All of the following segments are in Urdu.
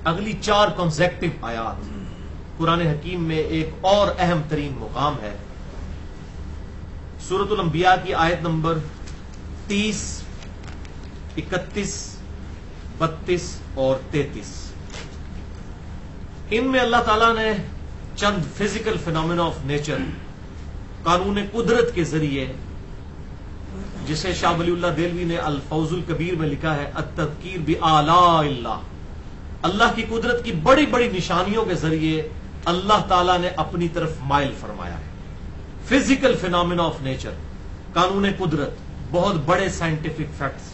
اگلی 4 کنزیکٹو آیات قرآن حکیم میں ایک اور اہم ترین مقام ہے. سورۃ الانبیاء کی آیت نمبر 30، 31، 32 اور 33. ان میں اللہ تعالیٰ نے چند فزیکل فینومینا آف نیچر، قانون قدرت کے ذریعے، جسے شاہ ولی اللہ دہلوی نے الفوز الکبیر میں لکھا ہے التذکیر بآلاء اللہ، اللہ کی قدرت کی بڑی بڑی نشانیوں کے ذریعے اللہ تعالیٰ نے اپنی طرف مائل فرمایا ہے. فزیکل فینومینا آف نیچر، قانون قدرت، بہت بڑے سائنٹیفک فیکٹس،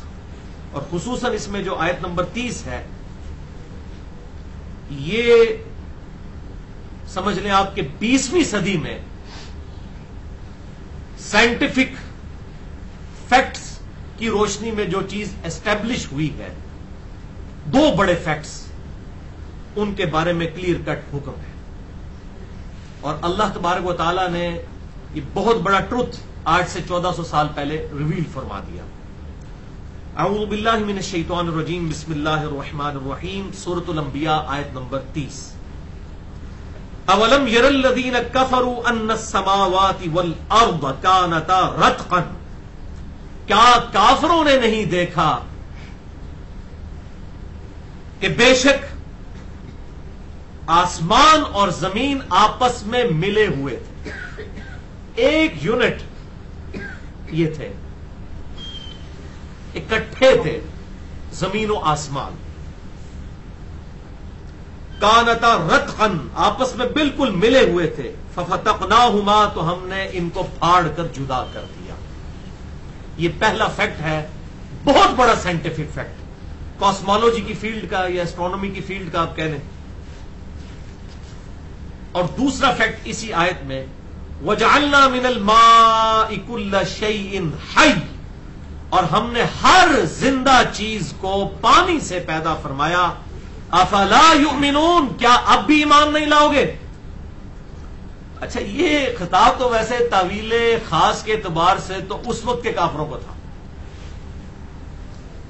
اور خصوصاً اس میں جو آیت نمبر 30 ہے، یہ سمجھ لیں آپ کہ 20ویں صدی میں سائنٹیفک فیکٹس کی روشنی میں جو چیز اسٹیبلش ہوئی ہے، 2 بڑے فیکٹس، ان کے بارے میں کلیئر کٹ حکم ہے. اور اللہ تبارک و تعالی نے یہ بہت بڑا ٹروتھ آج سے 1400 سال پہلے ریویل فرما دیا. اعوذ باللہ من الشیطان الرجیم، بسم اللہ الرحمن الرحیم، سورۃ الانبیاء آیت نمبر 30. اولم یر الذین کفروا ان السماوات والارض کانتا رتقا، کیا کافروں نے نہیں دیکھا کہ بے شک آسمان اور زمین آپس میں ملے ہوئے تھے، ایک یونٹ یہ تھے، اکٹھے تھے زمین و آسمان. کانتا رتقا، آپس میں بالکل ملے ہوئے تھے. ففتقناہما، تو ہم نے ان کو پھاڑ کر جدا کر دیا. یہ پہلا فیکٹ ہے، بہت بڑا سائنٹیفک فیکٹ، کاسمولوجی کی فیلڈ کا یا اسٹرانومی کی فیلڈ کا آپ کہہ لیں. اور دوسرا فیکٹ اسی آیت میں، وَجَعَلْنَا مِنَ الْمَاءِ كُلَّ شَيْءٍ حَيٍّ، اور ہم نے ہر زندہ چیز کو پانی سے پیدا فرمایا. افلا یؤمنون، کیا اب بھی ایمان نہیں لاؤ گے؟ اچھا، یہ خطاب تو ویسے تعویل خاص کے اعتبار سے تو اس وقت کے کافروں کو تھا،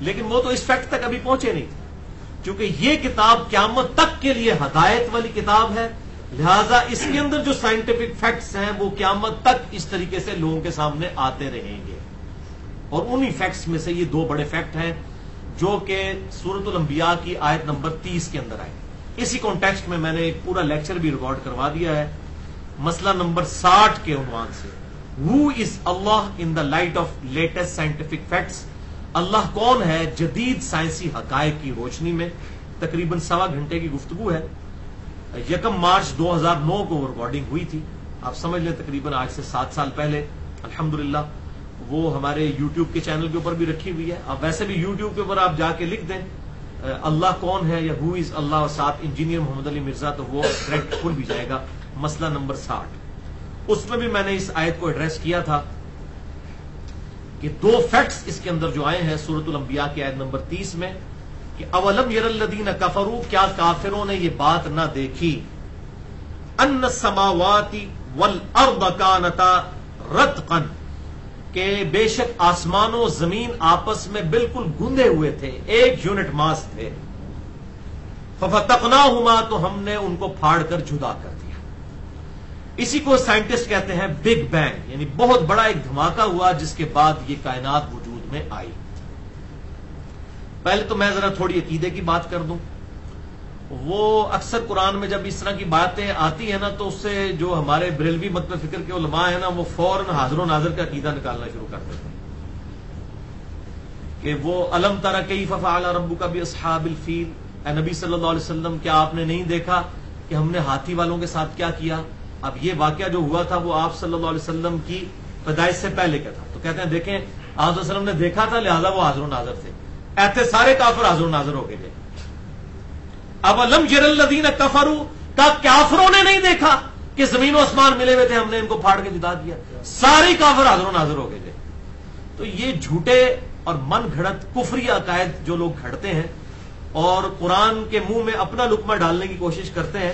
لیکن وہ تو اس فیکٹ تک ابھی پہنچے نہیں تھے، چونکہ یہ کتاب قیامت تک کے لیے ہدایت والی کتاب ہے. لہذا اس کے اندر جو سائنٹیفک فیکٹس ہیں وہ قیامت تک اس طریقے سے لوگوں کے سامنے آتے رہیں گے. اور انہی فیکٹس میں سے یہ 2 بڑے فیکٹ ہیں جو کہ سورۃ الانبیاء کی آیت نمبر 30 کے اندر آئے. اسی کانٹیکسٹ میں میں نے ایک پورا لیکچر بھی ریکارڈ کروا دیا ہے، مسئلہ نمبر 60 کے عنوان سے، who is Allah in the light of latest scientific facts, اللہ کون ہے جدید سائنسی حقائق کی روشنی میں. تقریباً 1.25 گھنٹے کی گفتگو ہے. 1 مارچ 2009 کو وہ ریکارڈنگ ہوئی تھی. آپ سمجھ لیں تقریباً آج سے 7 سال پہلے. الحمدللہ وہ ہمارے یوٹیوب کے چینل کے اوپر بھی رکھی ہوئی ہے. اب ویسے بھی یوٹیوب کے اوپر آپ جا کے لکھ دیں اللہ کون ہے یا ہو از اللہ اور ساتھ انجینئر محمد علی مرزا، تو وہ ڈائریکٹ کھل بھی جائے گا. مسئلہ نمبر 60، اس میں بھی میں نے اس آیت کو ایڈریس کیا تھا کہ 2 فیکٹس اس کے اندر جو آئے ہیں سورۃ الانبیاء کی آیت نمبر 30 میں، کہ اولم یر الذین کفروا، کیا کافروں نے یہ بات نہ دیکھی، ان السماوات والارض کانتا رتقا، کہ بے شک آسمان و زمین آپس میں بالکل گندے ہوئے تھے، ایک یونٹ ماس تھے. ففتقناہما، تو ہم نے ان کو پھاڑ کر جدا کر دیا. اسی کو سائنٹسٹ کہتے ہیں بگ بینگ، یعنی بہت بڑا ایک دھماکہ ہوا جس کے بعد یہ کائنات وجود میں آئی. پہلے تو میں ذرا تھوڑی عقیدے کی بات کر دوں. وہ اکثر قرآن میں جب اس طرح کی باتیں آتی ہیں نا، تو اس سے جو ہمارے بریلوی مطلب فکر کے علماء ہیں نا، وہ فوراً حاضر و ناظر کا عقیدہ نکالنا شروع کر دیتے ہیں کہ وہ الم تری کیف فعل ربک باصحاب الفیل، اے نبی صلی اللہ علیہ وسلم کیا آپ نے نہیں دیکھا کہ ہم نے ہاتھی والوں کے ساتھ کیا کیا؟ اب یہ واقعہ جو ہوا تھا وہ آپ صلی اللہ علیہ وسلم کی پیدائش سے پہلے کا تھا. تو کہتے ہیں دیکھیں آپ صلی اللہ علیہ وسلم نے دیکھا تھا، لہذا وہ حاضر و ناظر تھے. ایسے سارے کافر حاضر و ناظر ہو گئے. اولم یر الذین کفروا، کا کافروں نے نہیں دیکھا کہ زمین و آسمان ملے ہوئے تھے، ہم نے ان کو پھاڑ کے جدا دیا. سارے کافر حاضر و ناظر ہو گئے تھے. تو یہ جھوٹے اور من گھڑت کفری عقائد جو لوگ گھڑتے ہیں اور قرآن کے منہ میں اپنا لقمہ ڈالنے کی کوشش کرتے ہیں،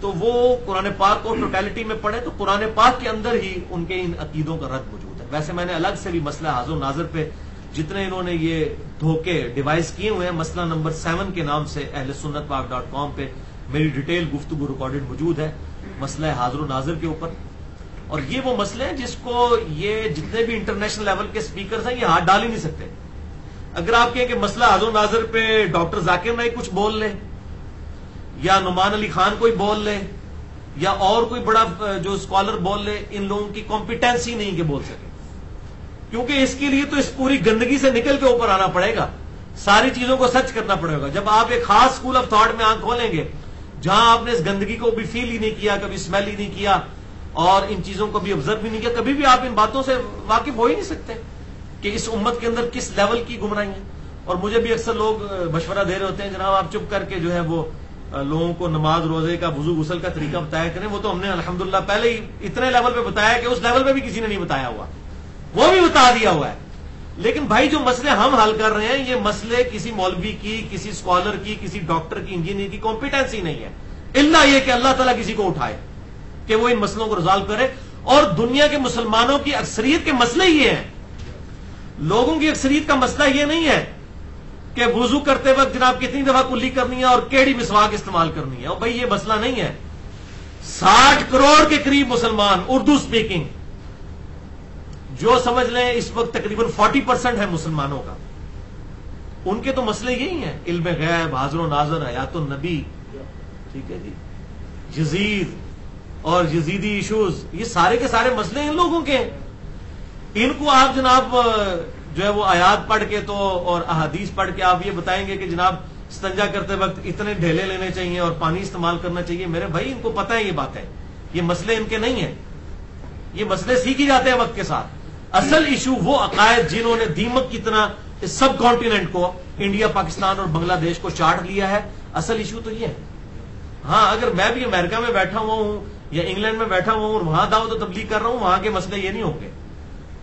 تو وہ قرآن پاک کو ٹوٹیلٹی میں پڑھیں تو قرآن پاک کے اندر ہی ان کے ان عقیدوں کا رد موجود ہے. ویسے میں نے الگ سے بھی مسئلہ حاضر و ناظر پہ جتنے انہوں نے یہ دھوکے ڈیوائس کیے ہوئے ہیں. مسئلہ نمبر 7 کے نام سے اہل سنت پاک .com پہ میری ڈیٹیل گفتگو ریکارڈڈ موجود ہے مسئلہ حاضر و ناظر کے اوپر. اور یہ وہ مسئلے ہیں جس کو یہ جتنے بھی انٹرنیشنل لیول کے سپیکرز ہیں یہ ہاتھ ڈال ہی نہیں سکتے. اگر آپ کہیں کہ مسئلہ حاضر و ناظر پہ ڈاکٹر ذاکر نائک کچھ بول لے یا نعمان علی خان کوئی بول لے یا اور کوئی بڑا جو اسکالر بول لے, ان لوگوں کی کمپیٹنسی نہیں کہ بول سکے, کیونکہ اس کے لیے تو اس پوری گندگی سے نکل کے اوپر آنا پڑے گا, ساری چیزوں کو سچ کرنا پڑے گا. جب آپ ایک خاص اسکول آف تھاٹ میں آنکھ کھولیں گے جہاں آپ نے اس گندگی کو بھی فیل ہی نہیں کیا, کبھی اسمیل ہی نہیں کیا اور ان چیزوں کو بھی آبزرو بھی نہیں کیا, کبھی بھی آپ ان باتوں سے واقف ہو ہی نہیں سکتے کہ اس امت کے اندر کس لیول کی گمراہی ہے. اور مجھے بھی اکثر لوگ مشورہ دے رہے ہوتے ہیں جناب آپ چپ کر کے جو ہے وہ لوگوں کو نماز روزے کا وضو غسل کا طریقہ بتایا کریں. وہ تو ہم نے الحمدللہ پہلے ہی اتنے لیول پہ بتایا کہ اس لیول پہ بھی کسی نے نہیں بتایا ہوا, وہ بھی بتا دیا ہوا ہے. لیکن بھائی جو مسئلے ہم حل کر رہے ہیں یہ مسئلے کسی مولوی کی, کسی اسکالر کی, کسی ڈاکٹر کی, انجینئر کی کمپیٹنسی نہیں ہے, الا یہ کہ اللہ تعالیٰ کسی کو اٹھائے کہ وہ ان مسئلوں کو ریزالو کرے. اور دنیا کے مسلمانوں کی اکثریت کے مسئلے یہ ہیں, لوگوں کی اکثریت کا مسئلہ یہ نہیں ہے کہ وضو کرتے وقت جناب کتنی دفعہ کلی کرنی ہے اور کیڑی مسواک استعمال کرنی ہے. اور بھائی یہ مسئلہ نہیں ہے. 60 کروڑ کے قریب مسلمان اردو سپیکنگ, جو سمجھ لیں اس وقت تقریباً 40% ہے مسلمانوں کا, ان کے تو مسئلے یہی ہیں, علم غیب, حاضر و ناظر, حیات النبی, ٹھیک ہے جی, یزید اور یزیدی ایشوز, یہ سارے کے سارے مسئلے ان لوگوں کے ہیں. ان کو آپ جناب جو ہے وہ آیات پڑھ کے تو اور احادیث پڑھ کے آپ یہ بتائیں گے کہ جناب استنجا کرتے وقت اتنے ڈھیلے لینے چاہیے اور پانی استعمال کرنا چاہیے. میرے بھائی ان کو پتہ ہے یہ باتیں, یہ مسئلے ان کے نہیں ہیں, یہ مسئلے سیکھی جاتے ہیں وقت کے ساتھ. اصل ایشو وہ عقائد جنہوں نے دیمک کی طرح اس سب کانٹیننٹ کو, انڈیا, پاکستان اور بنگلہ دیش کو چاٹ لیا ہے, اصل ایشو تو یہ ہے. ہاں اگر میں بھی امریکہ میں بیٹھا ہوا ہوں یا انگلینڈ میں بیٹھا ہوا ہوں اور وہاں دعوت و تبلیغ کر رہا ہوں, وہاں کے مسئلے یہ نہیں ہوں گے.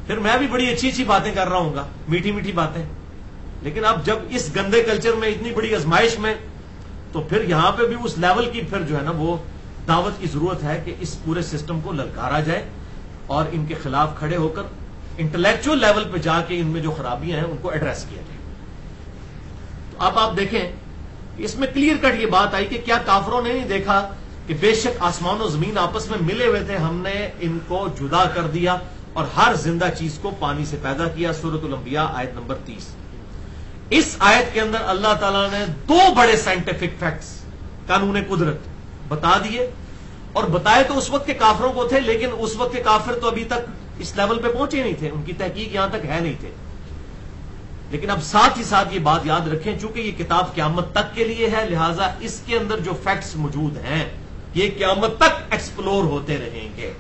پھر میں بھی بڑی اچھی اچھی باتیں کر رہا ہوں گا, میٹھی میٹھی باتیں, لیکن اب جب اس گندے کلچر میں اتنی بڑی آزمائش میں, تو پھر یہاں پہ بھی اس لیول کی پھر جو ہے نا وہ دعوت کی ضرورت ہے کہ اس پورے سسٹم کو للکارا جائے اور ان کے خلاف کھڑے ہو کر انٹلیکچوئل لیول پہ جا کے ان میں جو خرابیاں ہیں ان کو ایڈریس کیا جائے. تو اب آپ دیکھیں اس میں کلیئر کٹ یہ بات آئی کہ کیا کافروں نے نہیں دیکھا کہ بے شک آسمان و زمین آپس میں ملے ہوئے تھے, ہم نے ان کو جدا کر دیا اور ہر زندہ چیز کو پانی سے پیدا کیا. سورۃ الانبیاء آیت نمبر 30. اس آیت کے اندر اللہ تعالیٰ نے 2 بڑے سائنٹیفک فیکٹس, قانون قدرت بتا دیے, اور بتائے تو اس وقت کے کافروں کو تھے, لیکن اس وقت کے کافر تو ابھی تک اس لیول پہ پہنچے نہیں تھے, ان کی تحقیق یہاں تک ہے نہیں تھے. لیکن اب ساتھ ہی ساتھ یہ بات یاد رکھیں, چونکہ یہ کتاب قیامت تک کے لیے ہے, لہٰذا اس کے اندر جو فیکٹس موجود ہیں یہ قیامت تک ایکسپلور ہوتے رہیں گے.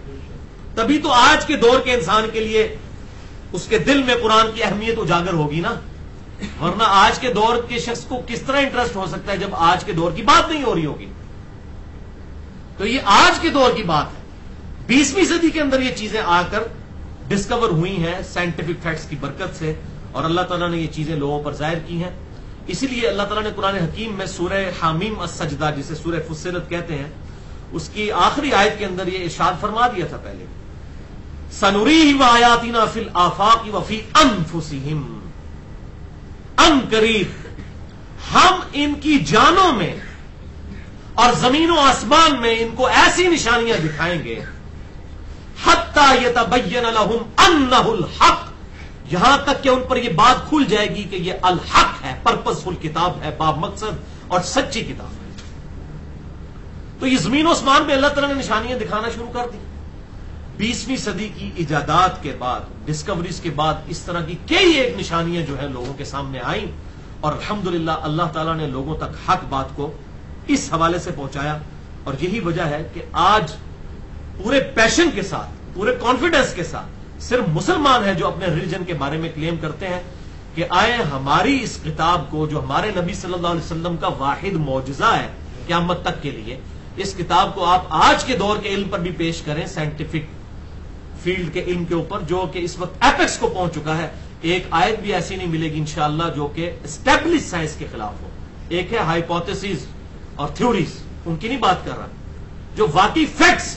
تبھی تو آج کے دور کے انسان کے لیے اس کے دل میں قرآن کی اہمیت اجاگر ہوگی نا, ورنہ آج کے دور کے شخص کو کس طرح انٹرسٹ ہو سکتا ہے جب آج کے دور کی بات نہیں ہو رہی ہوگی. تو یہ آج کے دور کی بات ہے, 20ویں صدی کے اندر یہ چیزیں آ کر ڈسکور ہوئی ہیں سائنٹیفک فیکٹس کی برکت سے, اور اللہ تعالیٰ نے یہ چیزیں لوگوں پر ظاہر کی ہیں. اسی لیے اللہ تعالیٰ نے قرآن حکیم میں سورہ حامیم السجدہ, جسے سورہ فصلت کہتے ہیں, اس کی آخری آیت کے اندر یہ ارشاد فرما دیا تھا پہلے, سنریہم آیاتنا فی الآفاق وفی انفسہم, ان قریب ہم ان کی جانوں میں اور زمین و آسمان میں ان کو ایسی نشانیاں دکھائیں گے, حتی یتبین لہم انہ الحق, یہاں تک کہ ان پر یہ بات کھل جائے گی کہ یہ الحق ہے, پرپزفل کتاب ہے, باب مقصد اور سچی کتاب ہے. تو یہ زمین و آسمان میں اللہ تعالیٰ نے نشانیاں دکھانا شروع کر دی. 20ویں صدی کی ایجادات کے بعد, ڈسکوریز کے بعد اس طرح کی کئی ایک نشانیاں جو ہے لوگوں کے سامنے آئیں, اور الحمدللہ اللہ تعالیٰ نے لوگوں تک حق بات کو اس حوالے سے پہنچایا. اور یہی وجہ ہے کہ آج پورے پیشن کے ساتھ, پورے کانفیڈنس کے ساتھ صرف مسلمان ہیں جو اپنے ریلیجن کے بارے میں کلیم کرتے ہیں کہ آئے ہماری اس کتاب کو, جو ہمارے نبی صلی اللہ علیہ وسلم کا واحد معجزہ ہے قیامت تک کے لیے, اس کتاب کو آپ آج کے دور کے علم پر بھی پیش کریں, سائنٹیفک فیلڈ کے علم کے اوپر, جو کہ اس وقت ایپیکس کو پہنچ چکا ہے. ایک آیت بھی ایسی نہیں ملے گی انشاءاللہ جو کہ اسٹیبلش سائنس کے خلاف ہو. ایک ہے ہائپوتھیسز اور تھیوریز, ان کی نہیں بات کر رہا, جو واقعی فیکٹس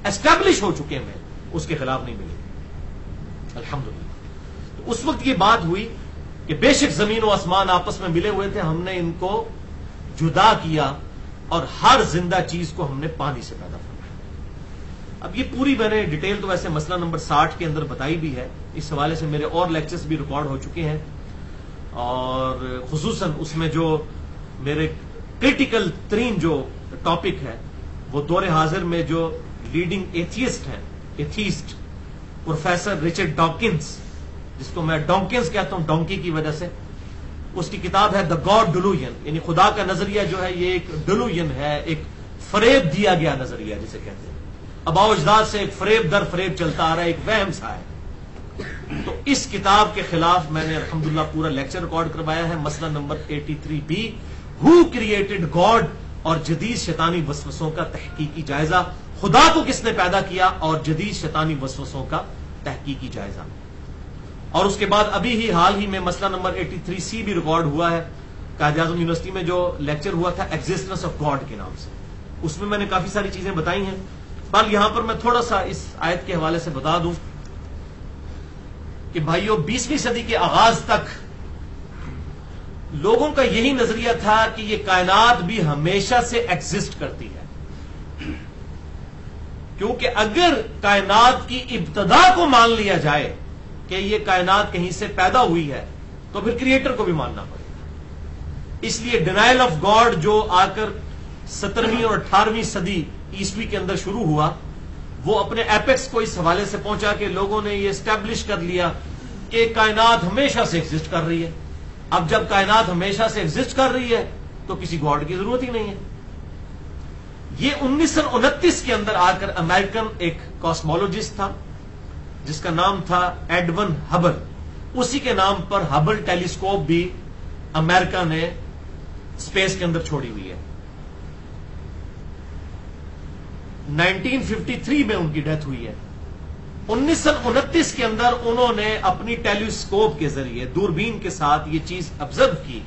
اسٹیبلش ہو چکے ہیں اس کے خلاف نہیں ملے گی الحمدللہ. تو اس وقت یہ بات ہوئی کہ بے شک زمین و آسمان آپس میں ملے ہوئے تھے، ہم نے ان کو جدا کیا اور ہر زندہ چیز کو ہم نے پانی سے پیدا فرمایا۔ اب یہ پوری میں نے ڈیٹیل تو ویسے مسئلہ نمبر 60 کے اندر بتائی بھی ہے، اس حوالے سے میرے اور لیکچرز بھی ریکارڈ ہو چکے ہیں، اور خصوصاً اس میں جو میرے کریٹیکل ترین جو ٹاپک ہے وہ دور حاضر میں جو لیڈنگ ایتھیسٹ ہیں، ایتھیسٹ پروفیسر رچرڈ ڈاکنز، جس کو میں ڈونکنز کہتا ہوں ڈونکی کی وجہ سے، اس کی کتاب ہے دا گاڈ ڈیلوژن، یعنی خدا کا نظریہ جو ہے یہ ایک ڈیلوژن ہے، ایک فریب دیا گیا نظریہ جسے کہتے ہیں، آباء و اجداد سے ایک فریب در فریب چلتا آ رہا ہے، ایک وہم سا ہے۔ تو اس کتاب کے خلاف میں نے الحمدللہ پورا لیکچر ریکارڈ کروایا ہے، مسئلہ number 83B، who created God, اور جدید شیطانی وسوسوں کا تحقیقی جائزہ، خدا کو کس نے پیدا کیا اور جدید شیطانی وسوسوں کا تحقیقی جائزہ۔ اور اس کے بعد ابھی ہی حال ہی میں مسئلہ نمبر 83C بھی ریکارڈ ہوا ہے، قائد اعظم یونیورسٹی میں جو لیکچر ہوا تھا ایگزسٹنس آف گاڈ کے نام سے، اس میں نے کافی ساری چیزیں بتائی ہیں، پر یہاں پر میں تھوڑا سا اس آیت کے حوالے سے بتا دوں کہ بھائیو 20ویں صدی کے آغاز تک لوگوں کا یہی نظریہ تھا کہ یہ کائنات بھی ہمیشہ سے ایگزسٹ کرتی ہے، کیونکہ اگر کائنات کی ابتدا کو مان لیا جائے کہ یہ کائنات کہیں سے پیدا ہوئی ہے تو پھر کریٹر کو بھی ماننا پڑے گا۔ اس لیے ڈینائل آف گاڈ جو آ کر 17ویں اور 18ویں صدی عیسوی کے اندر شروع ہوا، وہ اپنے ایپیکس کو اس حوالے سے پہنچا کہ لوگوں نے یہ اسٹیبلش کر لیا کہ کائنات ہمیشہ سے ایگزسٹ کر رہی ہے۔ اب جب کائنات ہمیشہ سے ایگزسٹ کر رہی ہے تو کسی گاڈ کی ضرورت ہی نہیں ہے۔ یہ 1929 کے اندر آ کر امریکن ایک کاسمولوجسٹ تھا جس کا نام تھا ایڈون ہبل، اسی کے نام پر ہبل ٹیلیسکوپ بھی امریکہ نے اسپیس کے اندر چھوڑی ہوئی ہے۔ 1953 میں ان کی ڈیتھ ہوئی ہے۔ 1929 کے اندر انہوں نے اپنی ٹیلیسکوپ کے ذریعے دوربین کے ساتھ یہ چیز آبزرو کی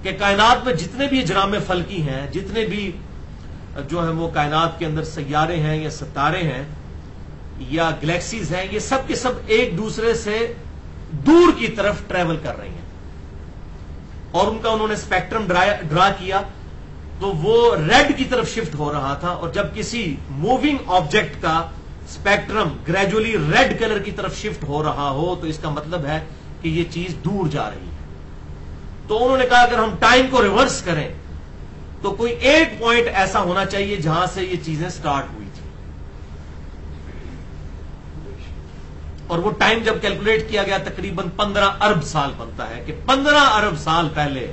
کہ کائنات میں جتنے بھی اجرام فلکی ہیں، جتنے بھی جو ہے وہ کائنات کے اندر سیارے ہیں یا ستارے ہیں یا گلیکسیز ہیں، یہ سب کے سب ایک دوسرے سے دور کی طرف ٹریول کر رہی ہیں، اور ان کا انہوں نے اسپیکٹرم ڈرا کیا تو وہ ریڈ کی طرف شفٹ ہو رہا تھا، اور جب کسی موونگ آبجیکٹ کا اسپیکٹرم گریجولی ریڈ کلر کی طرف شفٹ ہو رہا ہو تو اس کا مطلب ہے کہ یہ چیز دور جا رہی ہے۔ تو انہوں نے کہا اگر ہم ٹائم کو ریورس کریں تو کوئی ایک پوائنٹ ایسا ہونا چاہیے جہاں سے یہ چیزیں سٹارٹ ہوئی تھی، اور وہ ٹائم جب کیلکولیٹ کیا گیا تقریباً 15 ارب سال بنتا ہے کہ 15 ارب سال پہلے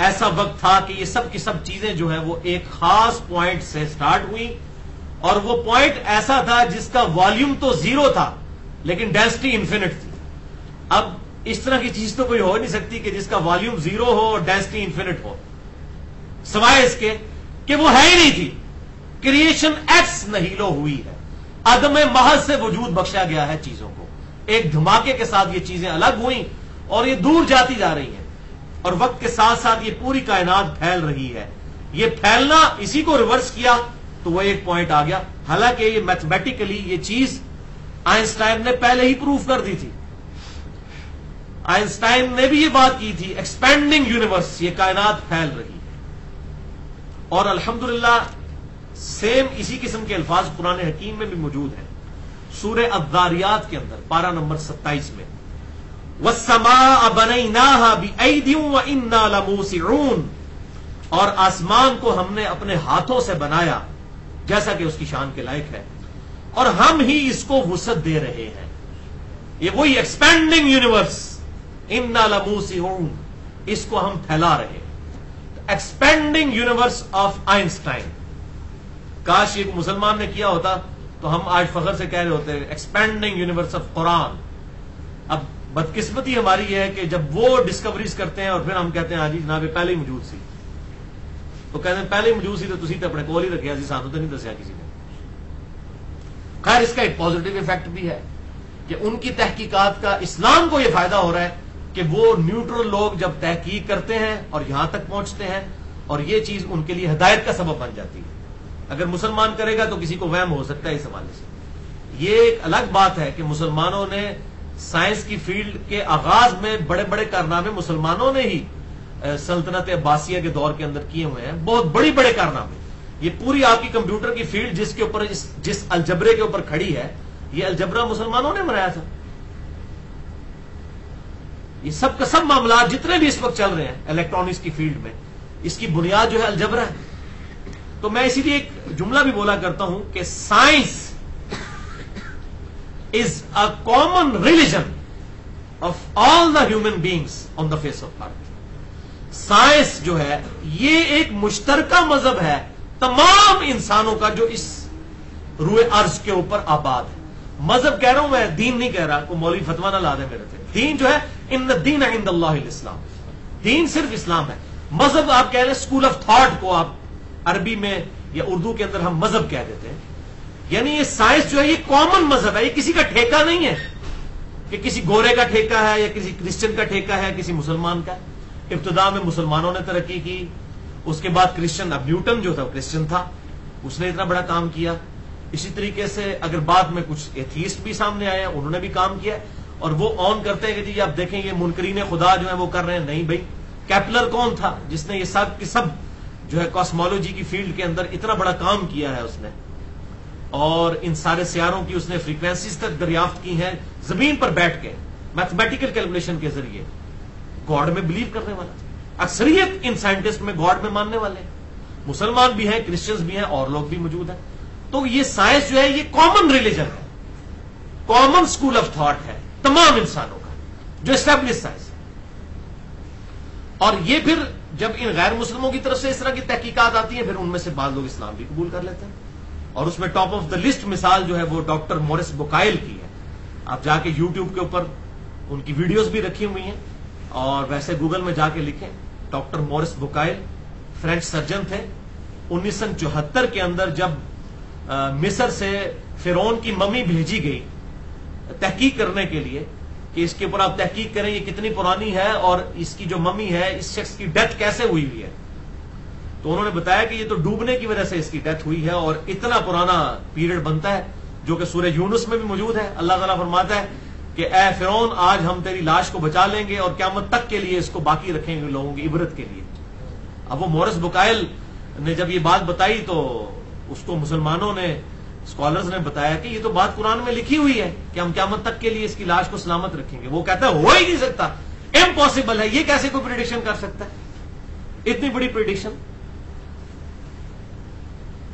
ایسا وقت تھا کہ یہ سب کی سب چیزیں جو ہیں وہ ایک خاص پوائنٹ سے سٹارٹ ہوئی، اور وہ پوائنٹ ایسا تھا جس کا والیوم تو 0 تھا لیکن ڈینسٹی انفینٹ تھی۔ اب اس طرح کی چیز تو کوئی ہو نہیں سکتی کہ جس کا والیوم 0 ہو اور ڈینسٹی انفینٹ ہو، سوائے اس کے کہ وہ ہے ہی نہیں تھی۔ کریشن ایکس نہیلو ہوئی ہے، عدم محض سے وجود بخشا گیا ہے چیزوں کو، ایک دھماکے کے ساتھ یہ چیزیں الگ ہوئیں اور یہ دور جاتی جا رہی ہیں، اور وقت کے ساتھ ساتھ یہ پوری کائنات پھیل رہی ہے۔ یہ پھیلنا اسی کو ریورس کیا تو وہ ایک پوائنٹ آ گیا، حالانکہ یہ میتھمیٹیکلی یہ چیز آئنسٹائن نے پہلے ہی پروف کر دی تھی۔ آئنسٹائن نے بھی یہ بات کی تھی، ایکسپینڈنگ یونیورس، یہ کائنات پھیل رہی ہے، اور الحمدللہ سیم اسی قسم کے الفاظ قرآن حکیم میں بھی موجود ہیں۔ سورہ الذاریات کے اندر پارہ نمبر 27 میں وَالسَّمَاءَ بَنَيْنَاهَا بِأَيْدٍ وَإِنَّا لَمُوسِعُونَ، اور آسمان کو ہم نے اپنے ہاتھوں سے بنایا جیسا کہ اس کی شان کے لائق ہے، اور ہم ہی اس کو وسعت دے رہے ہیں۔ یہ وہی ایکسپینڈنگ یونیورس، اِنَّا لَمُوسِعُونَ، اس کو ہم پھیلا رہے ہیں۔ ایکسپینڈنگ یونیورس آف آئنسٹائن، کاش یہ مسلمان نے کیا ہوتا تو ہم آج فخر سے کہہ رہے ہوتے ایکسپینڈنگ یونیورس آف قرآن۔ اب بدقسمتی ہماری یہ ہے کہ جب وہ ڈسکوریز کرتے ہیں اور پھر ہم کہتے ہیں ہاں جی جناب پہلے ہی موجود سی، تو کہتے ہیں پہلے ہی موجود سی تو تسی تو اپنے کول ہی رکھیا سی، سانوں تو نہیں دسیا کسی نے۔ خیر اس کا ایک پازیٹو افیکٹ بھی ہے کہ ان کی تحقیقات کا اسلام کو یہ فائدہ ہو رہا ہے کہ وہ نیوٹرل لوگ جب تحقیق کرتے ہیں اور یہاں تک پہنچتے ہیں، اور یہ چیز ان کے لیے ہدایت کا سبب بن جاتی ہے۔ اگر مسلمان کرے گا تو کسی کو وہم ہو سکتا ہے اس حوالے سے۔ یہ ایک الگ بات ہے کہ مسلمانوں نے سائنس کی فیلڈ کے آغاز میں بڑے بڑے کارنامے مسلمانوں نے ہی سلطنت عباسیہ کے دور کے اندر کیے ہوئے ہیں، بہت بڑے کارنامے. یہ پوری آپ کی کمپیوٹر کی فیلڈ جس کے اوپر جس الجبرے کے اوپر کھڑی ہے، یہ الجبرا مسلمانوں نے بنایا تھا. یہ سب کا سب معاملات جتنے بھی اس وقت چل رہے ہیں الیکٹرانکس کی فیلڈ میں، اس کی بنیاد جو ہے الجبرا ہے. تو میں اسی لیے ایک جملہ بھی بولا کرتا ہوں کہ science is a common religion of all the human beings on the face of earth. Science جو ہے یہ ایک مشترکہ مذہب ہے تمام انسانوں کا جو اس روئے ارض کے اوپر آباد ہے. مذہب کہہ رہا ہوں میں، دین نہیں کہہ رہا، کوئی مولوی فتوا نہ لا دے میرے سے. دین جو ہے ان الدین عند اللہ الاسلام، دین صرف اسلام ہے. مذہب آپ کہہ رہے ہیں اسکول آف تھاٹ کو آپ عربی میں یا اردو کے اندر ہم مذہب کہہ دیتے ہیں. یعنی یہ سائنس جو ہے یہ کامن مذہب ہے، یہ کسی کا ٹھیکہ نہیں ہے کہ کسی گورے کا ٹھیکہ ہے یا کسی کرسچن کا ٹھیکہ ہے، کسی مسلمان کا. ابتدا میں مسلمانوں نے ترقی کی، اس کے بعد کرسچن، اب نیوٹن جو تھا وہ کرسچن تھا، اس نے اتنا بڑا کام کیا. اسی طریقے سے اگر بعد میں کچھ ایتھیسٹ بھی سامنے آئے انہوں نے بھی کام کیا، اور وہ آن کرتے ہیں کہ جی آپ دیکھیں یہ منکرین خدا جو ہے وہ کر رہے ہیں. نہیں بھائی، کیپلر کون تھا جس نے یہ سب کی سب جو ہے کاسمولوجی کی فیلڈ کے اندر اتنا بڑا کام کیا ہے اس نے، اور ان سارے سیاروں کی اس نے فریکوینسیز تک دریافت کی ہیں زمین پر بیٹھ کے میتھمیٹیکل کیلکولیشن کے ذریعے. گاڈ میں بلیو کرنے والا، اکثریت ان سائنٹسٹ میں گاڈ میں ماننے والے ہیں، مسلمان بھی ہیں، کرسچنز بھی ہیں، اور لوگ بھی موجود ہیں. تو یہ سائنس جو ہے یہ کامن ریلیجن ہے، کامن اسکول آف تھاٹ ہے تمام انسانوں کا، جو اسٹیبلش سائنس. اور یہ پھر جب ان غیر مسلموں کی طرف سے اس طرح کی تحقیقات آتی ہیں پھر ان میں سے بعض لوگ اسلام بھی قبول کر لیتے ہیں. اور اس میں ٹاپ آف دا لسٹ مثال جو ہے وہ ڈاکٹر مورس بکائل کی ہے. آپ جا کے یوٹیوب کے اوپر ان کی ویڈیوز بھی رکھی ہوئی ہیں، اور ویسے گوگل میں جا کے لکھیں ڈاکٹر مورس بکائل فرینچ سرجن تھے. 1974 کے اندر جب مصر سے فرعون کی ممی بھیجی گئی تحقیق کرنے کے لیے کہ اس کے اوپر آپ تحقیق کریں یہ کتنی پرانی ہے اور اس کی جو ممی ہے اس شخص کی ڈیتھ کیسے ہوئی ہوئی ہے، تو انہوں نے بتایا کہ یہ تو ڈوبنے کی وجہ سے اس کی ڈیتھ ہوئی ہے، اور اتنا پرانا پیریڈ بنتا ہے جو کہ سورہ یونس میں بھی موجود ہے. اللہ تعالیٰ فرماتا ہے کہ اے فرعون آج ہم تیری لاش کو بچا لیں گے اور قیامت تک کے لیے اس کو باقی رکھیں گے لوگوں کی عبرت کے لیے. اب وہ مورس بکائل نے جب یہ بات بتائی تو اس کو مسلمانوں نے، اسکالرز نے بتایا کہ یہ تو بات قرآن میں لکھی ہوئی ہے کہ ہم قیامت تک کے لیے اس کی لاش کو سلامت رکھیں گے. وہ کہتا ہے ہو ہی نہیں سکتا، امپاسبل ہے، یہ کیسے کوئی پریڈکشن کر سکتا ہے اتنی بڑی پریڈکشن.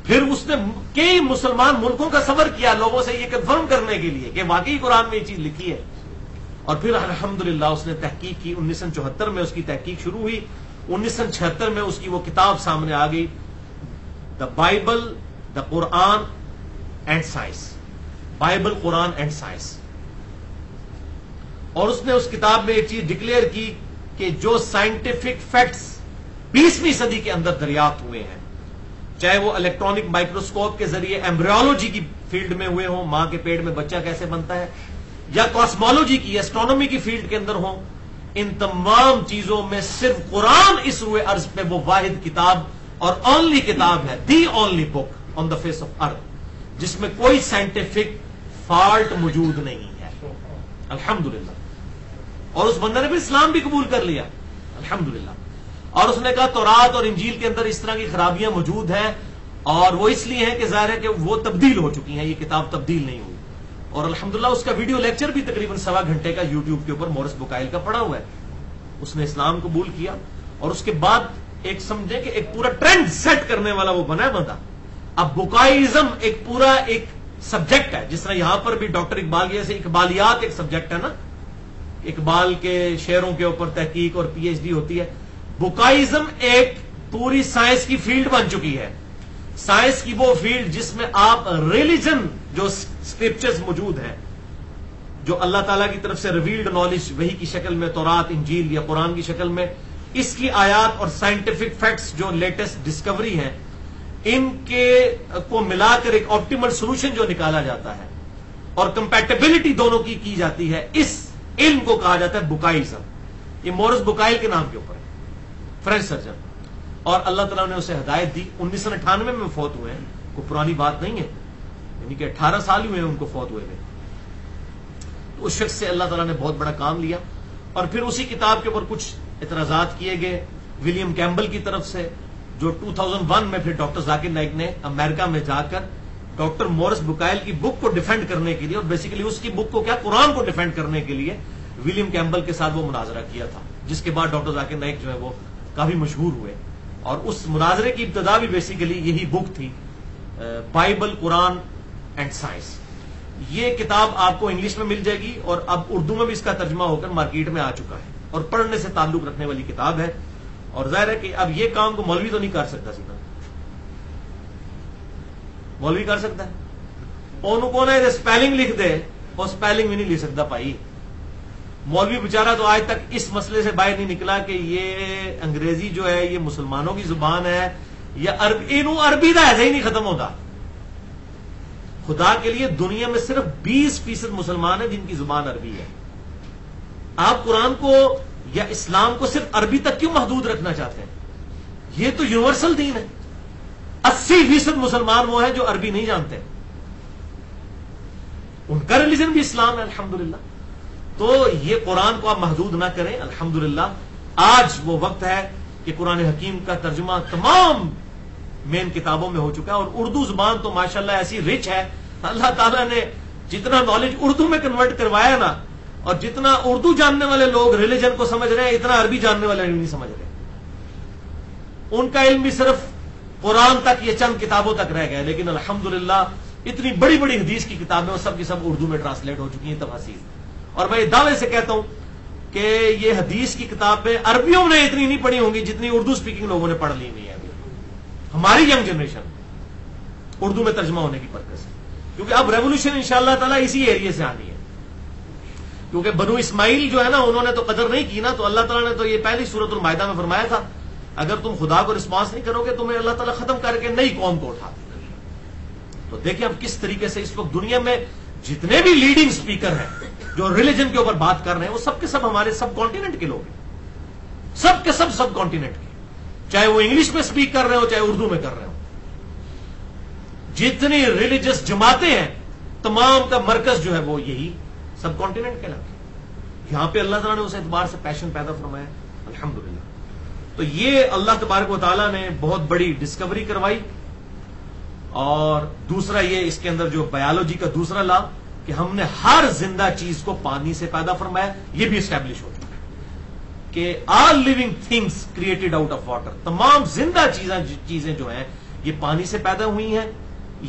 پھر اس نے کئی مسلمان ملکوں کا سفر کیا لوگوں سے یہ کنفرم کرنے کے لیے کہ واقعی قرآن میں یہ چیز لکھی ہے، اور پھر الحمدللہ اس نے تحقیق کی. 1974 میں اس کی تحقیق شروع ہوئی. 1976 میں اس کی وہ کتاب سامنے آ گئی، the Bible, the Quran and science, Bible, Quran and science. اور اس نے اس کتاب میں ایک چیز ڈکلیئر کی کہ جو سائنٹیفک فیکٹس 20ویں صدی کے اندر دریافت ہوئے ہیں، چاہے وہ الیکٹرانک مائکروسکوپ کے ذریعے ایمبریولوجی کی فیلڈ میں ہوئے ہوں، ماں کے پیٹ میں بچہ کیسے بنتا ہے، یا کاسمولوجی کی، ایسٹرونومی کی فیلڈ کے اندر ہوں، ان تمام چیزوں میں صرف قرآن اس روئے ارض پہ وہ واحد کتاب اور اونلی کتاب ہے، the only book on the face of earth جس میں کوئی سائنٹیفک فالٹ موجود نہیں ہے. الحمدللہ. اور اس بندے نے بھی اسلام بھی قبول کر لیا الحمدللہ. اور اس نے کہا تورات اور انجیل کے اندر اس طرح کی خرابیاں موجود ہیں، اور وہ اس لیے ہیں کہ ظاہر ہے کہ وہ تبدیل ہو چکی ہیں، یہ کتاب تبدیل نہیں ہوئی. اور الحمدللہ اس کا ویڈیو لیکچر بھی تقریباً 1.25 گھنٹے کا یوٹیوب کے اوپر مورس بکائل کا پڑا ہوا ہے. اس نے اسلام قبول کیا، اور اس کے بعد ایک سمجھے کہ ایک پورا ٹرینڈ سیٹ کرنے والا وہ بنا ہے بندہ. اب بکائزم ایک پورا ایک سبجیکٹ ہے، جس طرح یہاں پر بھی ڈاکٹر اقبال جیسے اقبالیات ایک سبجیکٹ ہے نا، اقبال کے شعروں کے اوپر تحقیق اور پی ایچ ڈی ہوتی ہے. بکائزم ایک پوری سائنس کی فیلڈ بن چکی ہے، سائنس کی وہ فیلڈ جس میں آپ ریلیجن جو اسکرپچرز موجود ہیں، جو اللہ تعالیٰ کی طرف سے ریویلڈ نالج وحی کی شکل میں تورات، انجیل یا قرآن کی شکل میں، اس کی آیات اور سائنٹیفک فیکٹس جو لیٹسٹ ڈسکوری ہیں، ان کے کو ملا کر ایک آپٹیمل سولوشن جو نکالا جاتا ہے اور کمپیٹیبلٹی دونوں کی جاتی ہے، اس علم کو کہا جاتا ہے بکائزم. یہ مورس بکائل کے نام کے اوپر ہے، فرینچ سرجن. اور اللہ تعالیٰ نے اسے ہدایت دی. 1998 میں فوت ہوئے ہیں، کوئی پرانی بات نہیں ہے، یعنی کہ 18 سال ہوئے ہیں ان کو فوت ہوئے. اس شخص سے اللہ تعالیٰ نے بہت بڑا کام لیا. اور پھر اسی کتاب کے اوپر کچھ اعتراضات کیے گئے ولیم کیمبل کی طرف سے, جو 2001 میں پھر ڈاکٹر ذاکر نائک نے امریکہ میں جا کر ڈاکٹر مورس بکائل کی بک کو ڈیفینڈ کرنے کے لیے, اور بیسیکلی اس کی بک کو کیا قرآن کو ڈیفینڈ کرنے کے لیے ولیم کیمبل کے ساتھ وہ مناظرہ کیا تھا, جس کے بعد ڈاکٹر ذاکر نائک جو ہے وہ کافی مشہور ہوئے. اور اس مناظرے کی ابتدا بھی بیسیکلی یہی بک تھی, بائبل, قرآن اینڈ سائنس. یہ کتاب آپ کو انگلش میں مل جائے گی, اور اب اردو میں بھی اس کا ترجمہ ہو کر مارکیٹ میں آ چکا ہے, اور پڑھنے سے تعلق رکھنے والی کتاب ہے. اور ظاہر ہے کہ اب یہ کام کو مولوی تو نہیں کر سکتا, سیدھا مولوی کر سکتا ہے, کون ہے اسپیلنگ لکھ دے, اور اسپیلنگ بھی نہیں لکھ سکتا بھائی. مولوی بیچارہ تو آج تک اس مسئلے سے باہر نہیں نکلا کہ یہ انگریزی جو ہے یہ مسلمانوں کی زبان ہے یا عربی کا ایسے ہی نہیں ختم ہوتا. خدا کے لیے دنیا میں صرف 20% مسلمان ہیں جن کی زبان عربی ہے. آپ قرآن کو یا اسلام کو صرف عربی تک کیوں محدود رکھنا چاہتے ہیں؟ یہ تو یونیورسل دین ہے. 80% مسلمان وہ ہیں جو عربی نہیں جانتے, ان کا ریلیجن بھی اسلام ہے الحمدللہ. تو یہ قرآن کو آپ محدود نہ کریں. الحمدللہ آج وہ وقت ہے کہ قرآن حکیم کا ترجمہ تمام مین کتابوں میں ہو چکا ہے, اور اردو زبان تو ماشاءاللہ ایسی رچ ہے. اللہ تعالیٰ نے جتنا نالج اردو میں کنورٹ کروایا نا, اور جتنا اردو جاننے والے لوگ ریلیجن کو سمجھ رہے ہیں, اتنا عربی جاننے والے نہیں سمجھ رہے. ان کا علم بھی صرف قرآن تک, یہ چند کتابوں تک رہ گئے, لیکن الحمدللہ اتنی بڑی بڑی حدیث کی کتابیں وہ سب کی سب اردو میں ٹرانسلیٹ ہو چکی ہیں تفاسیر. اور میں دعوے سے کہتا ہوں کہ یہ حدیث کی کتابیں عربیوں نے اتنی نہیں پڑھی ہوں گی جتنی اردو اسپیکنگ لوگوں نے پڑھ لی ہوئی ہے. ہماری ینگ جنریشن اردو میں ترجمہ ہونے کی برکت سے, کیونکہ اب ریولوشن انشاءاللہ تعالی اسی ایریے سے آنی ہے. کیونکہ بنو اسماعیل جو ہے نا, انہوں نے تو قدر نہیں کی نا, تو اللہ تعالیٰ نے تو یہ پہلی سورۃ المائدہ میں فرمایا تھا اگر تم خدا کو رسپانس نہیں کرو گے تمہیں اللہ تعالیٰ ختم کر کے نئی قوم کو اٹھا دے. تو دیکھیں اب کس طریقے سے اس وقت دنیا میں جتنے بھی لیڈنگ اسپیکر ہیں جو ریلیجن کے اوپر بات کر رہے ہیں, وہ سب کے سب ہمارے سب کانٹیننٹ کے لوگ ہیں, سب کے سب کانٹیننٹ کے, چاہے وہ انگلش میں اسپیک کر رہے ہو چاہے اردو میں کر رہے ہو. جتنی ریلیجس جماعتیں ہیں تمام کا مرکز جو ہے وہ یہی سب کانٹیننٹ کے علاقے. یہاں پہ اللہ تعالیٰ نے اس اعتبار سے پیشن پیدا فرمایا الحمدللہ. تو یہ اللہ تبارک و تعالیٰ نے بہت بڑی ڈسکوری کروائی. اور دوسرا یہ اس کے اندر جو بایولوجی کا دوسرا لا کہ ہم نے ہر زندہ چیز کو پانی سے پیدا فرمایا, یہ بھی اسٹیبلش ہو چکا ہے کہ all living things created out of water, تمام زندہ چیزیں جو ہیں یہ پانی سے پیدا ہوئی ہیں.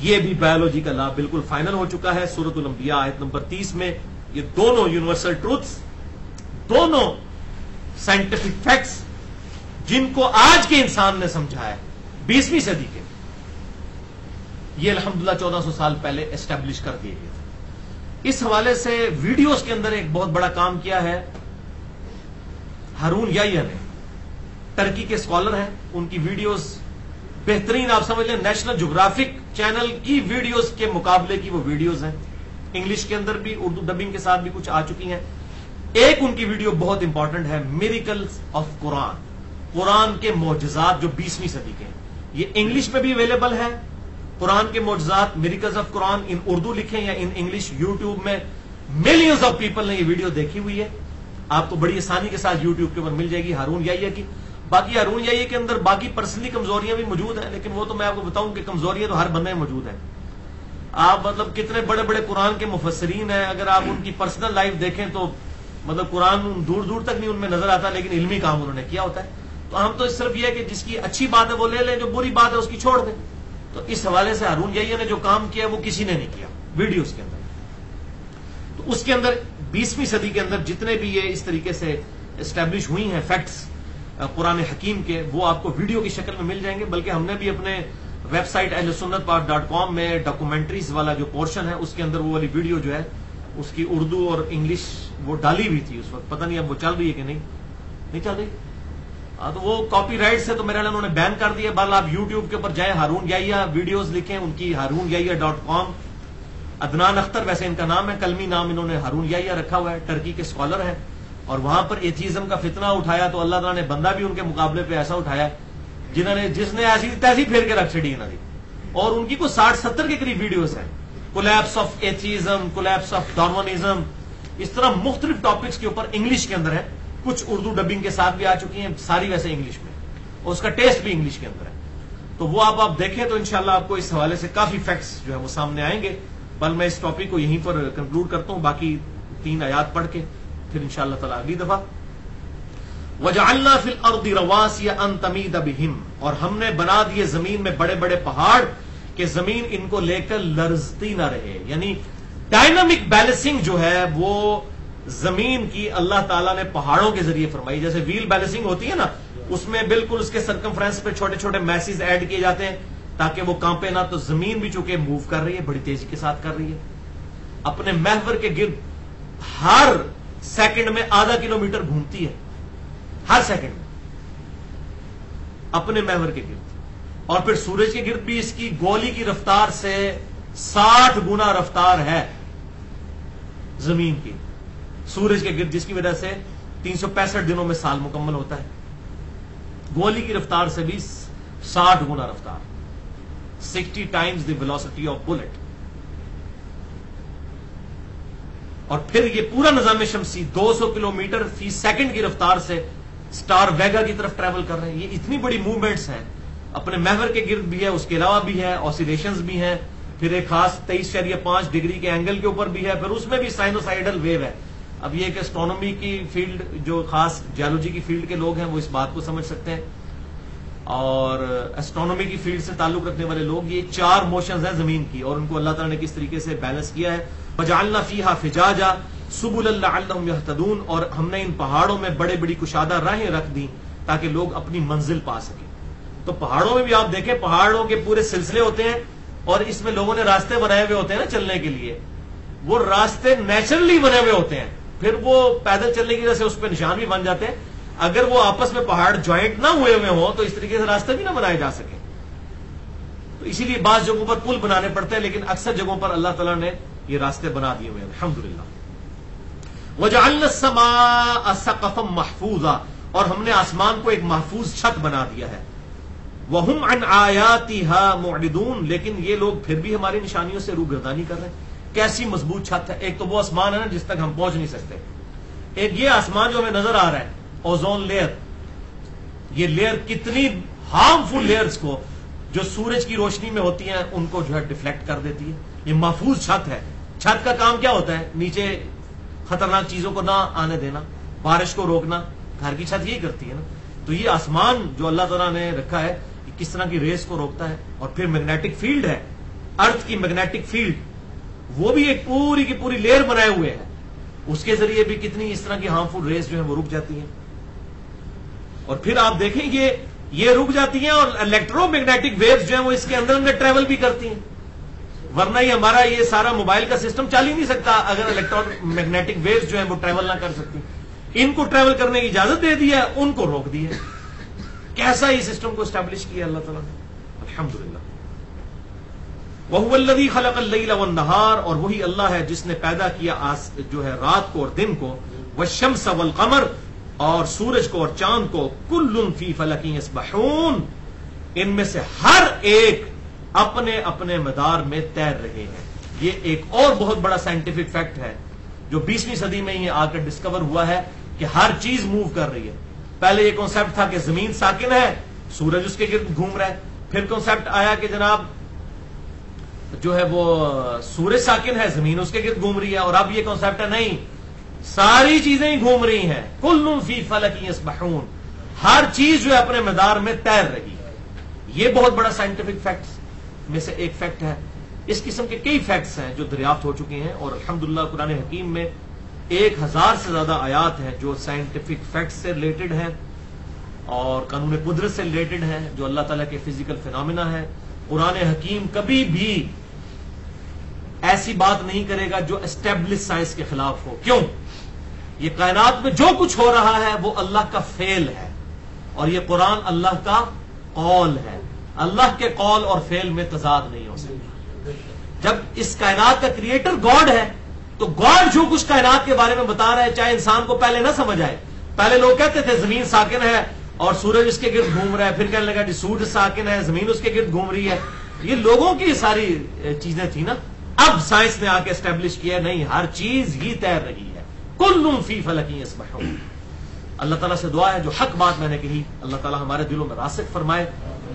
یہ بھی بایولوجی کا لا بالکل فائنل ہو چکا ہے. سورۃ الانبیاء آیت نمبر 30 میں یہ دونوں یونیورسل ٹروتھس, دونوں سائنٹیفک فیکٹس جن کو آج کے انسان نے سمجھا ہے 20ویں صدی کے, یہ الحمدللہ 1400 سال پہلے اسٹیبلش کر دیے گئے تھے. اس حوالے سے ویڈیوز کے اندر ایک بہت بڑا کام کیا ہے ہارون یحییٰ نے, ترکی کے اسکالر ہیں, ان کی ویڈیوز بہترین, آپ سمجھ لیں نیشنل جغرافک چینل کی ویڈیوز کے مقابلے کی وہ ویڈیوز ہیں. انگلش کے اندر بھی, اردو ڈبنگ کے ساتھ بھی کچھ آ چکی ہیں. ایک ان کی ویڈیو بہت امپورٹنٹ ہے, میریکلز آف قرآن, قرآن کے معجزات جو 20ویں صدی کے ہیں. یہ انگلش میں بھی اویلیبل ہے, قرآن کے معجزات میریکلز آف قرآن, ان اردو لکھیں یا ان انگلش. یوٹیوب میں ملینز آف پیپل نے یہ ویڈیو دیکھی ہوئی ہے, آپ کو بڑی آسانی کے ساتھ یوٹیوب کے اوپر مل جائے گی ہارون یحییٰ کی. باقی ہارون یحییٰ کے اندر باقی پرسنلی کمزوریاں بھی موجود ہیں, لیکن وہ تو میں آپ کو بتاؤں کہ کمزوریاں تو ہر بندے میں موجود ہیں. آپ مطلب کتنے بڑے بڑے قرآن کے مفسرین ہیں, اگر آپ ان کی پرسنل لائف دیکھیں تو مطلب قرآن دور دور تک نہیں ان میں نظر آتا, لیکن علمی کام انہوں نے کیا ہوتا ہے. تو ہم تو صرف یہ ہے کہ جس کی اچھی بات ہے وہ لے لیں, جو بری بات ہے اس کی چھوڑ دیں. تو اس حوالے سے ہارون یحییٰ نے جو کام کیا وہ کسی نے نہیں کیا ویڈیوز کے اندر. تو اس کے اندر 20ویں صدی کے اندر جتنے بھی یہ اس طریقے سے اسٹیبلش ہوئی ہیں فیکٹس قرآن حکیم کے, وہ آپ کو ویڈیو کی شکل میں مل جائیں گے. بلکہ ہم نے بھی اپنے ویب سائٹ ahlsunnatpart.com میں ڈاکومنٹریز والا جو پورشن ہے اس کے اندر وہ والی ویڈیو جو ہے اس کی اردو اور انگلش وہ ڈالی ہوئی تھی اس وقت. پتہ نہیں اب وہ چل رہی ہے کہ نہیں چل رہی. تو وہ کاپی رائٹ سے تو میرے خیال انہوں نے بین کر دیا. بہرحال آپ یوٹیوب کے اوپر جائیں, ہارون یحییٰ ویڈیوز لکھیں, ان کی harunyahyia.com. عدنان اختر ویسے ان کا نام ہے, کلمی نام انہوں نے ہارون یحییٰ رکھا ہوا ہے, ٹرکی کے اسکالر ہیں. اور وہاں پر ایتھیزم کا فتنہ اٹھایا تو اللہ تعالیٰ نے بندہ بھی ان کے مقابلے پہ ایسا اٹھایا جس نے ایسی تیزی پھیر کے رکھ چڑی انہوں نے. اور ان کی کوئی 60-70 کے قریب ویڈیوز ہیں, collapse of atheism, collapse of Darwinism, اس طرح مختلف ٹاپکس کے اوپر انگلش کے اندر ہے، کچھ اردو ڈبنگ کے ساتھ بھی آ چکی ہیں، ساری ویسے انگلش میں، اور اس کا ٹیسٹ بھی انگلش کے اندر ہے. تو وہ آپ دیکھیں تو انشاءاللہ آپ کو اس حوالے سے کافی فیکٹس جو ہے وہ سامنے آئیں گے. بل میں اس ٹاپک کو یہیں پر کنکلوڈ کرتا ہوں، باقی 3 آیات پڑھ کے پھر انشاءاللہ تعالی اگلی دفعہ. وَجَعَلْنَا فِي الْأَرْضِ رَوَاسِيَ أَن تَمِيدَ بِهِمْ، اور ہم نے بنا دیے زمین میں بڑے بڑے پہاڑ کہ زمین ان کو لے کر لرزتی نہ رہے. یعنی ڈائنامک بیلنسنگ جو ہے وہ زمین کی اللہ تعالیٰ نے پہاڑوں کے ذریعے فرمائی. جیسے ویل بیلنسنگ ہوتی ہے نا، اس میں بالکل اس کے سرکمفرنس پہ چھوٹے چھوٹے میسز ایڈ کیے جاتے ہیں تاکہ وہ کانپے نہ. تو زمین بھی چونکہ موو کر رہی ہے، بڑی تیزی کے ساتھ کر رہی ہے، اپنے محور کے گرد ہر سیکنڈ میں ½ کلومیٹر گھومتی ہے، ہر سیکنڈ میں اپنے محور کے گرد. اور پھر سورج کے گرد بھی اس کی گولی کی رفتار سے 60 گنا رفتار ہے زمین کی سورج کے گرد، جس کی وجہ سے 365 دنوں میں سال مکمل ہوتا ہے. گولی کی رفتار سے بھی 60 گنا رفتار، 60 times the velocity of bullet. اور پھر یہ پورا نظام شمسی 200 کلومیٹر فی سیکنڈ کی رفتار سے سٹار ویگا کی طرف ٹریول کر رہے ہیں. یہ اتنی بڑی موومنٹس ہیں، اپنے محور کے گرد بھی ہے، اس کے علاوہ بھی ہے، آسیلیشنز بھی ہیں، پھر ایک خاص 23.5 ڈگری کے اینگل کے اوپر بھی ہے، پھر اس میں بھی سائنوسائیڈل ویو ہے. اب یہ کہ اسٹرونومی کی فیلڈ، جو خاص جیولوجی کی فیلڈ کے لوگ ہیں وہ اس بات کو سمجھ سکتے ہیں، اور اسٹرونومی کی فیلڈ سے تعلق رکھنے والے لوگ، یہ 4 موشنز ہیں زمین کی اور ان کو اللہ تعالیٰ نے کس طریقے سے بیلنس کیا ہے. وَجَعَلْنَا فِيهَا فِجَاجًا سُبُلًا لَعَلَّهُمْ يَهْتَدُونَ، اور ہم نے ان پہاڑوں میں بڑے بڑی کشادہ راہیں رکھ دی تاکہ لوگ اپنی منزل پا سکیں. تو پہاڑوں میں بھی آپ دیکھیں، پہاڑوں کے پورے سلسلے ہوتے ہیں اور اس میں لوگوں نے راستے بنائے ہوئے ہوتے ہیں نا چلنے کے لیے. وہ راستے نیچرلی بنے ہوئے ہوتے ہیں، پھر وہ پیدل چلنے کی وجہ سے اس پہ نشان بھی بن جاتے ہیں. اگر وہ آپس میں پہاڑ جوائنٹ نہ ہوئے ہوئے ہوں تو اس طریقے سے راستے بھی نہ بنائے جا سکیں. تو اسی لیے بعض جگہوں پر پل بنانے پڑتے ہیں، لیکن اکثر جگہوں پر اللہ تعالیٰ نے یہ راستے بنا دیے ہوئے ہیں الحمدللہ. وَجَعَلْنَا السَّمَاءَ سَقْفًا مَحْفُوظًا، اور ہم نے آسمان کو ایک محفوظ چھت بنا دیا ہے. وَهُمْ عَنْ آيَاتِهَا مُعْرِضُونَ، لیکن یہ لوگ پھر بھی ہماری نشانیوں سے روگردانی کر رہے ہیں. کیسی مضبوط چھت ہے! ایک تو وہ آسمان ہے نا جس تک ہم پہنچ نہیں سکتے، ایک یہ آسمان جو ہمیں نظر آ رہا ہے، اوزون لیئر. یہ لیئر کتنی ہارمفل لیئرز کو جو سورج کی روشنی میں ہوتی ہیں ان کو جو ہے ڈیفلیکٹ کر دیتی ہے. یہ محفوظ چھت ہے. چھت کا کام کیا ہوتا ہے؟ نیچے خطرناک چیزوں کو نہ آنے دینا، بارش کو روکنا. گھر کی چھت یہی کرتی ہے نا. تو یہ آسمان جو اللہ تعالیٰ نے رکھا ہے یہ کس طرح کی ریز کو روکتا ہے. اور پھر میگنیٹک فیلڈ ہے، ارتھ کی میگنیٹک فیلڈ، وہ بھی ایک پوری کی پوری لیئر بنائے ہوئے ہیں، اس کے ذریعے بھی کتنی اس طرح کی ہارمفل ریز جو ہیں وہ رک جاتی ہیں. اور پھر آپ دیکھیں یہ رک جاتی ہیں اور الیکٹرو میگنیٹک ویوز جو ہیں وہ اس کے اندر ٹریول بھی کرتی ہیں. ورنہ یہ ہمارا یہ سارا موبائل کا سسٹم چل ہی نہیں سکتا اگر الیکٹرو میگنیٹک ویوز جو ہیں وہ ٹریول نہ کر سکتی. ان کو ٹریول کرنے کی اجازت دے دی ہے، ان کو روک دی ہے. کیسا یہ سسٹم کو اسٹیبلش کیا اللہ تعالیٰ نے، الحمدللہ. وَهُوَ الَّذِي خَلَقَ اللَّيْلَ وَالنَّهَارَ، اور وہی اللہ ہے جس نے پیدا کیا جو ہے رات کو اور دن کو. وَالشَّمْسَ وَالْقَمَرَ، اور سورج کو اور چاند کو. كُلٌّ فِي فَلَكٍ يَسْبَحُونَ، ان میں سے ہر ایک اپنے اپنے مدار میں تیر رہے ہیں. یہ ایک اور بہت بڑا سائنٹیفک فیکٹ ہے جو 20ویں صدی میں یہ آ کر ڈسکور ہوا ہے کہ ہر چیز موو کر رہی ہے. پہلے یہ کانسیپٹ تھا کہ زمین ساکن ہے، سورج اس کے گرد گھوم رہا ہے. پھر کانسیپٹ آیا کہ جناب جو ہے وہ سورج ساکن ہے، زمین اس کے گرد گھوم رہی ہے. اور اب یہ کانسیپٹ ہے نہیں، ساری چیزیں ہی گھوم رہی ہیں. کل فی فلک یسبحون، ہر چیز جو ہے اپنے مدار میں تیر رہی ہے. یہ بہت بڑا سائنٹیفک فیکٹ میں سے ایک فیکٹ ہے. اس قسم کے کئی فیکٹس ہیں جو دریافت ہو چکے ہیں، اور الحمدللہ قرآن حکیم میں 1000 سے زیادہ آیات ہیں جو سائنٹیفک فیکٹس سے ریلیٹڈ ہیں اور قانون قدرت سے ریلیٹڈ ہیں، جو اللہ تعالیٰ کے فزیکل فینومینا ہے. قرآن حکیم کبھی بھی ایسی بات نہیں کرے گا جو اسٹیبلش سائنس کے خلاف ہو. کیوں؟ یہ کائنات میں جو کچھ ہو رہا ہے وہ اللہ کا فعل ہے، اور یہ قرآن اللہ کا قول ہے. اللہ کے قول اور فعل میں تضاد نہیں ہو سکتا. جب اس کائنات کا کریٹر گاڈ ہے تو گاڈ جو کچھ کائنات کے بارے میں بتا رہا ہے، چاہے انسان کو پہلے نہ سمجھ آئے. پہلے لوگ کہتے تھے زمین ساکن ہے اور سورج اس کے گرد گھوم رہا ہے، پھر کہنے لگا جی سورج ساکن ہے، زمین اس کے گرد گھوم رہی ہے. یہ لوگوں کی ساری چیزیں تھیں نا. اب سائنس نے آ کے اسٹیبلش کیا نہیں، ہر چیز ہی تیر رہی ہے. کل فی فلک یسبحون۔ اللہ تعالیٰ سے دعا ہے جو حق بات میں نے کہی اللہ تعالیٰ ہمارے دلوں میں راسخ فرمائے،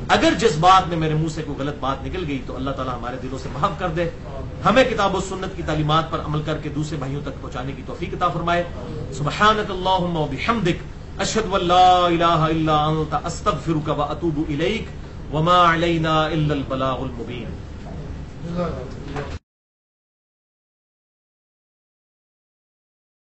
اگر جس بات میں میرے منہ سے کوئی غلط بات نکل گئی تو اللہ تعالیٰ ہمارے دلوں سے محو کر دے، ہمیں کتاب و سنت کی تعلیمات پر عمل کر کے دوسرے بھائیوں تک پہنچانے کی توفیق عطا فرمائے۔ سبحانک اللہم و بحمدک، اشہد ان لا الہ الا انت، استغفرک و اتوب الیک، وما علینا الا البلاغ المبین۔